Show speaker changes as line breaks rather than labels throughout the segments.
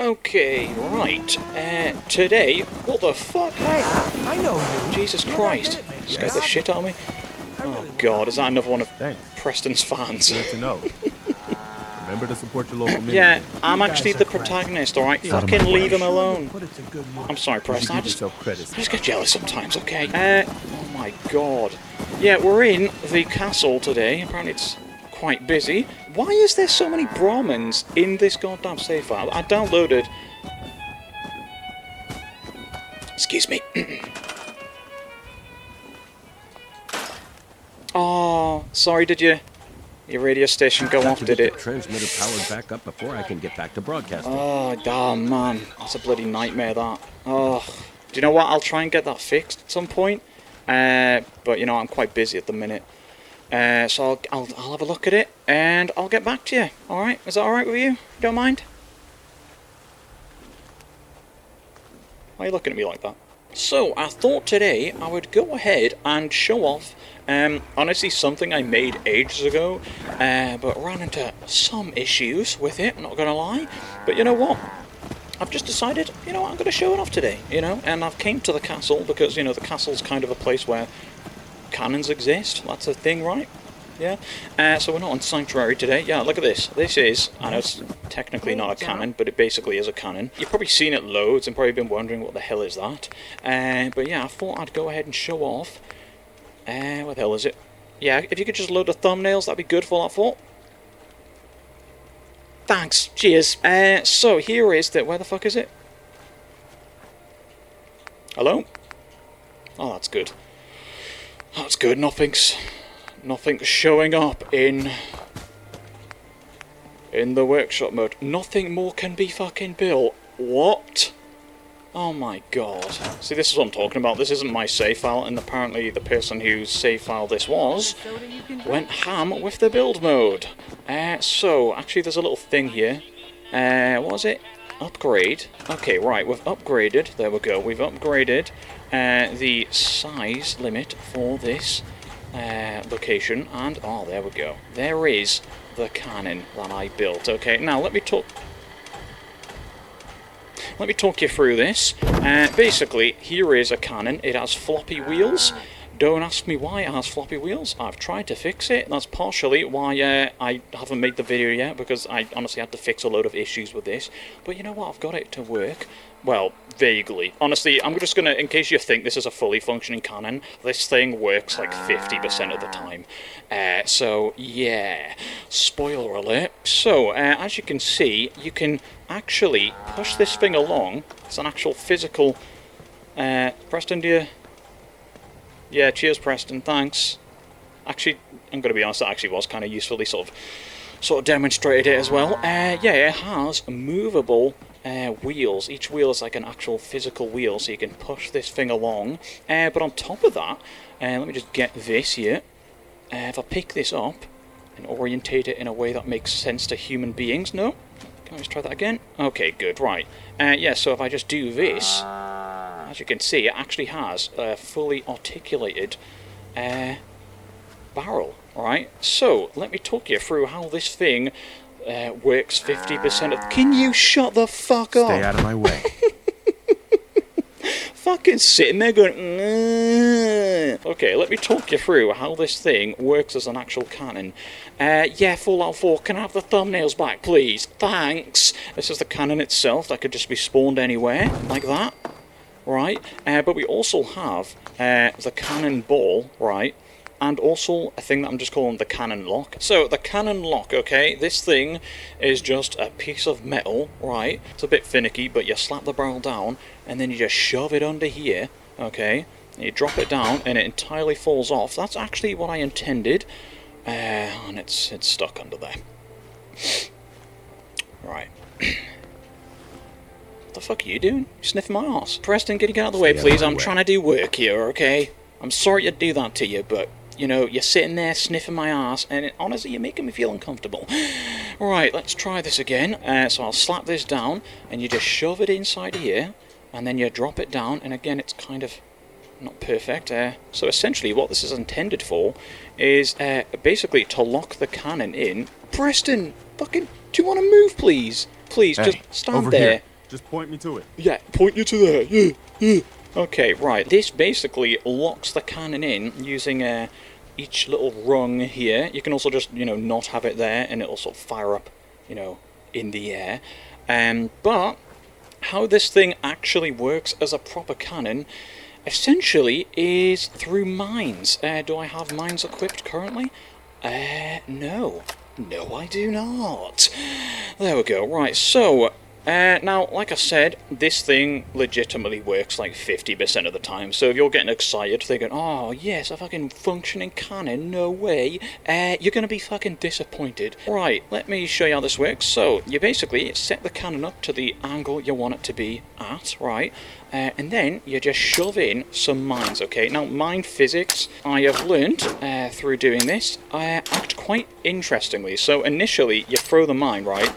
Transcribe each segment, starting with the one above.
Okay, right. Today, what the fuck?
Hey, I know you.
Jesus Christ. Scared the shit out of me. Oh god, is that another one of Preston's fans?
Good to know. Remember to support your local media.
Yeah, I'm actually the protagonist, alright? Fucking leave him alone. I'm sorry, Preston, I just get jealous sometimes, okay? Oh my god. Yeah, we're in the castle today. Apparently it's quite busy. Why is there so many Brahmins in this goddamn save file? I downloaded... Excuse me. Oh, sorry, did your radio station go off, did it?
Transmitter powered back up before I can get back to broadcasting.
Oh, damn, man. That's a bloody nightmare, that. Oh, do you know what? I'll try and get that fixed at some point. But, you know, I'm quite busy at the minute. So I'll have a look at it, and I'll get back to you. Alright? Is that alright with you? You don't mind? Why are you looking at me like that? So, I thought today I would go ahead and show off, honestly, something I made ages ago, but ran into some issues with it, not gonna lie. But you know what? I've just decided, you know what, I'm gonna show it off today, you know? And I've came to the castle because, you know, the castle's kind of a place where cannons exist. That's a thing, right? Yeah. So we're not on Sanctuary today. Yeah, look at this. This is, I know it's technically not a cannon, but it basically is a cannon. You've probably seen it loads and probably been wondering what the hell is that. But yeah, I thought I'd go ahead and show off. What the hell is it? Yeah, if you could just load the thumbnails, that'd be good for that thought. Thanks. Cheers. So here is the... Where the fuck is it? Hello? Oh, that's good. That's good. Nothing's showing up in the workshop mode. Nothing more can be fucking built. What? Oh my god. See, this is what I'm talking about. This isn't my save file, and apparently the person whose save file this was went ham with the build mode. So, actually there's a little thing here. What was it? Upgrade. Okay, right, we've upgraded. There we go. We've upgraded the size limit for this location, and oh, there we go. There is the cannon that I built. Okay, now let me talk you through this. Basically, here is a cannon. It has floppy wheels. Don't ask me why it has floppy wheels. I've tried to fix it. That's partially why I haven't made the video yet, because I honestly had to fix a load of issues with this. But you know what? I've got it to work. Well, vaguely. Honestly, I'm just going to, in case you think this is a fully functioning cannon, this thing works like 50% of the time. So, yeah. Spoiler alert. So, as you can see, you can actually push this thing along. It's an actual physical... Preston, do you... Yeah, cheers, Preston, thanks. Actually, I'm going to be honest, that actually was kind of useful. They sort of demonstrated it as well. Yeah, it has movable wheels. Each wheel is like an actual physical wheel, so you can push this thing along. But on top of that, let me just get this here. If I pick this up and orientate it in a way that makes sense to human beings... No? Can I just try that again? Okay, good, right. Yeah, so if I just do this... As you can see, it actually has a fully articulated barrel, alright? So, let me talk you through how this thing works 50% of... Can you shut the fuck up?
Stay out of my way.
Fucking sitting there going... Okay, let me talk you through how this thing works as an actual cannon. Yeah, Fallout 4, can I have the thumbnails back, please? Thanks! This is the cannon itself that could just be spawned anywhere, like that. Right, but we also have the cannon ball, right, and also a thing that I'm just calling the cannon lock. So, the cannon lock, okay, this thing is just a piece of metal, right, it's a bit finicky, but you slap the barrel down, and then you just shove it under here, okay, and you drop it down, and it entirely falls off. That's actually what I intended, and it's stuck under there. Right. What the fuck are you doing? You're sniffing my arse. Preston, can you get out of the way, please? I'm trying to do work here, okay? I'm sorry to do that to you, but, you know, you're sitting there sniffing my arse, and honestly, you're making me feel uncomfortable. Right, let's try this again. So I'll slap this down, and you just shove it inside here, and then you drop it down, and again, it's kind of not perfect. So essentially, what this is intended for is basically to lock the cannon in. Preston, fucking, do you want to move, please? Please, just stand there. Here.
Just point me to it.
Yeah, point you to there. Yeah, yeah. Okay, right. This basically locks the cannon in using each little rung here. You can also just, not have it there, and it'll sort of fire up, in the air. But how this thing actually works as a proper cannon, essentially, is through mines. Do I have mines equipped currently? No. No, I do not. There we go. Right, so... now, like I said, this thing legitimately works like 50% of the time, so if you're getting excited thinking, oh yes, a fucking functioning cannon, no way, you're going to be fucking disappointed. Right, let me show you how this works. So, you basically set the cannon up to the angle you want it to be at, right, and then you just shove in some mines, okay? Now, mine physics, I have learned through doing this, act quite interestingly. So, initially, you throw the mine, right?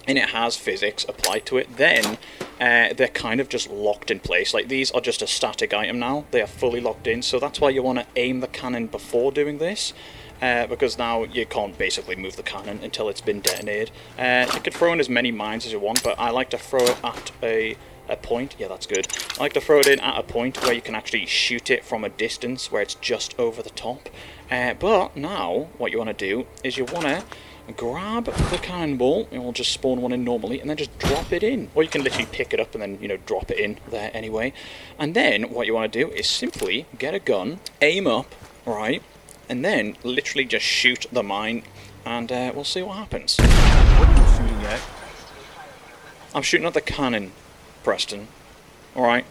And it has physics applied to it, then they're kind of just locked in place. Like, these are just a static item now, they are fully locked in, so that's why you want to aim the cannon before doing this, because now you can't basically move the cannon until it's been detonated. You could throw in as many mines as you want, but I like to throw it at a point. Yeah, that's good. I like to throw it in at a point where you can actually shoot it from a distance, where it's just over the top. But now, what you want to do is you want to grab the cannonball, and we'll just spawn one in normally, and then just drop it in. Or you can literally pick it up and then, drop it in there anyway. And then what you want to do is simply get a gun, aim up, right, and then literally just shoot the mine, and we'll see what happens.
What are you shooting at?
I'm shooting at the cannon, Preston. Alright?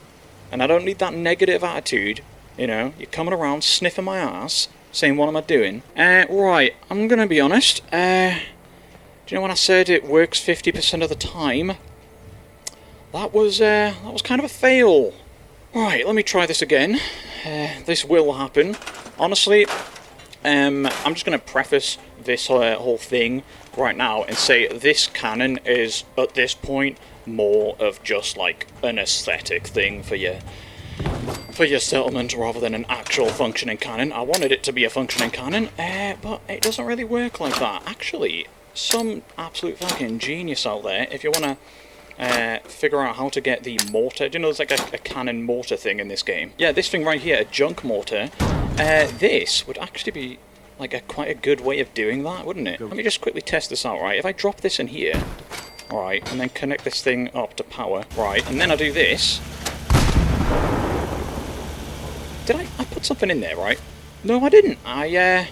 And I don't need that negative attitude, you're coming around sniffing my ass, saying, what am I doing? Right, I'm gonna be honest. Do you know when I said it works 50% of the time? That was kind of a fail. Right, let me try this again. This will happen. Honestly, I'm just gonna preface this whole thing right now and say this cannon is, at this point, more of just like an aesthetic thing for your settlement rather than an actual functioning cannon. I wanted it to be a functioning cannon, but it doesn't really work like that. Actually, some absolute fucking genius out there, if you want to figure out how to get the mortar, do you know there's like a cannon mortar thing in this game? Yeah, this thing right here, a junk mortar, this would actually be like quite a good way of doing that, wouldn't it? Let me just quickly test this out, right? If I drop this in here, right, and then connect this thing up to power, right, and then I do this. Did I put something in there, right? No, I didn't. I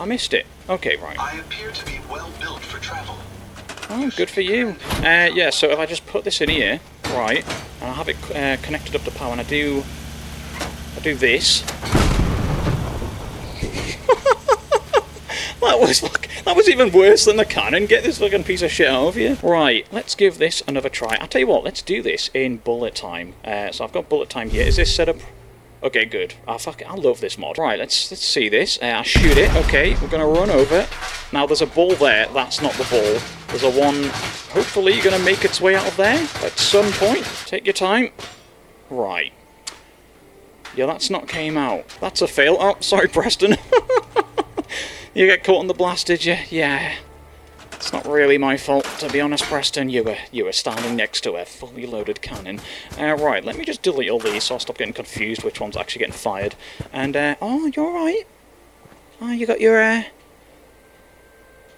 missed it. Okay, right.
I appear to be well built for travel.
Oh, good for you. Yeah, so if I just put this in here, right, and I have it connected up to power, and I do this. That was even worse than the cannon. Get this fucking piece of shit out of here. Right, let's give this another try. I'll tell you what, let's do this in bullet time. So I've got bullet time here. Is this set up? Okay, good. I love this mod. Right, let's see this. I shoot it. Okay, we're gonna run over. Now there's a ball there. That's not the ball. There's a one. Hopefully, gonna make its way out of there at some point. Take your time. Right. Yeah, that's not came out. That's a fail. Oh, sorry, Preston. You get caught in the blast, did you? Yeah. It's not really my fault, to be honest, Preston. You were standing next to a fully loaded cannon. Right, let me just delete all these so I'll stop getting confused which one's actually getting fired. And, oh, you're alright. Oh, you got your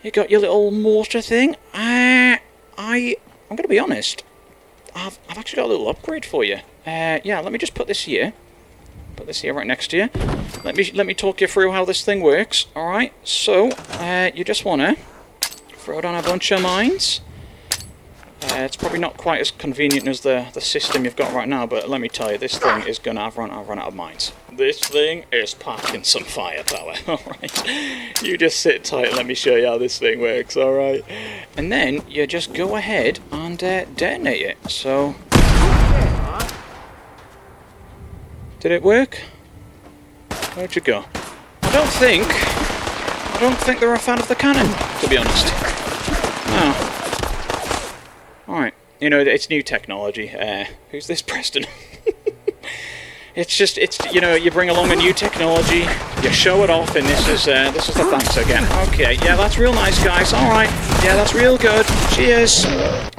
little mortar thing. I'm gonna be honest. I've actually got a little upgrade for you. Yeah, let me just put this here. Put this here right next to you. Let me talk you through how this thing works. Alright, so, you just wanna throw down a bunch of mines. It's probably not quite as convenient as the system you've got right now, but let me tell you, this thing is gonna run out of mines. This thing is packing some firepower. Alright, you just sit tight and let me show you how this thing works, alright? And then you just go ahead and detonate it. So, did it work? Where'd you go? I don't think they're a fan of the cannon, to be honest. No. Alright. It's new technology. Who's this, Preston? You bring along a new technology, you show it off, and this is the thanks again. Okay, yeah, that's real nice, guys. Alright. Yeah, that's real good. Cheers!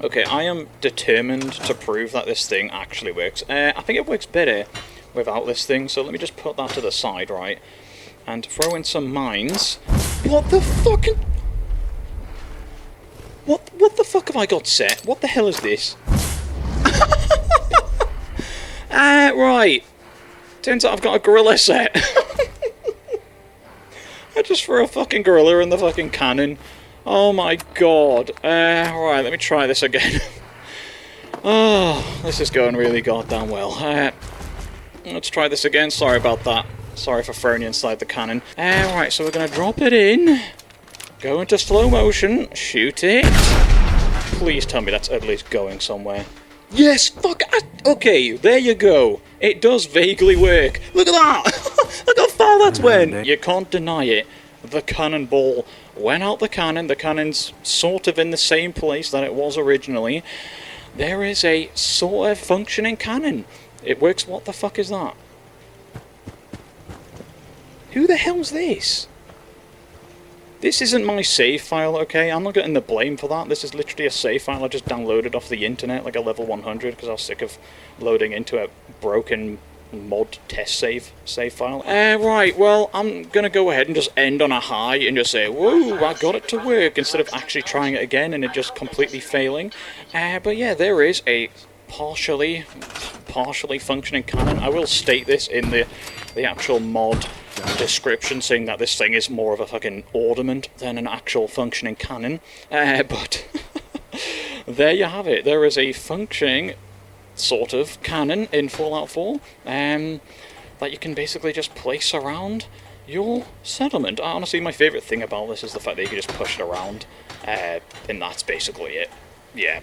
Okay, I am determined to prove that this thing actually works. I think it works better without this thing, so let me just put that to the side, right? And throw in some mines. What the fucking... What the fuck have I got set? What the hell is this? Right. Turns out I've got a gorilla set. I just threw a fucking gorilla in the fucking cannon. Oh my god. Right, let me try this again. Oh, this is going really goddamn well. Let's try this again. Sorry about that. Sorry for throwing you inside the cannon. Right, so we're going to drop it in. Go into slow motion. Shoot it. Please tell me that's at least going somewhere. Yes! Fuck! Okay, there you go. It does vaguely work. Look at that! Look how far that's went! You can't deny it. The cannonball went out the cannon. The cannon's sort of in the same place that it was originally. There is a sort of functioning cannon. It works. What the fuck is that? Who the hell's this? This isn't my save file, okay? I'm not getting the blame for that. This is literally a save file I just downloaded off the internet, like a level 100, because I was sick of loading into a broken mod test save file. Right, well, I'm gonna go ahead and just end on a high and just say, whoa, I got it to work, instead of actually trying it again and it just completely failing. But yeah, there is a partially functioning cannon. I will state this in the actual mod description, saying that this thing is more of a fucking ornament than an actual functioning cannon. But there you have it. There is a functioning sort of cannon in Fallout 4 that you can basically just place around your settlement. Honestly, my favourite thing about this is the fact that you can just push it around, and that's basically it. Yeah.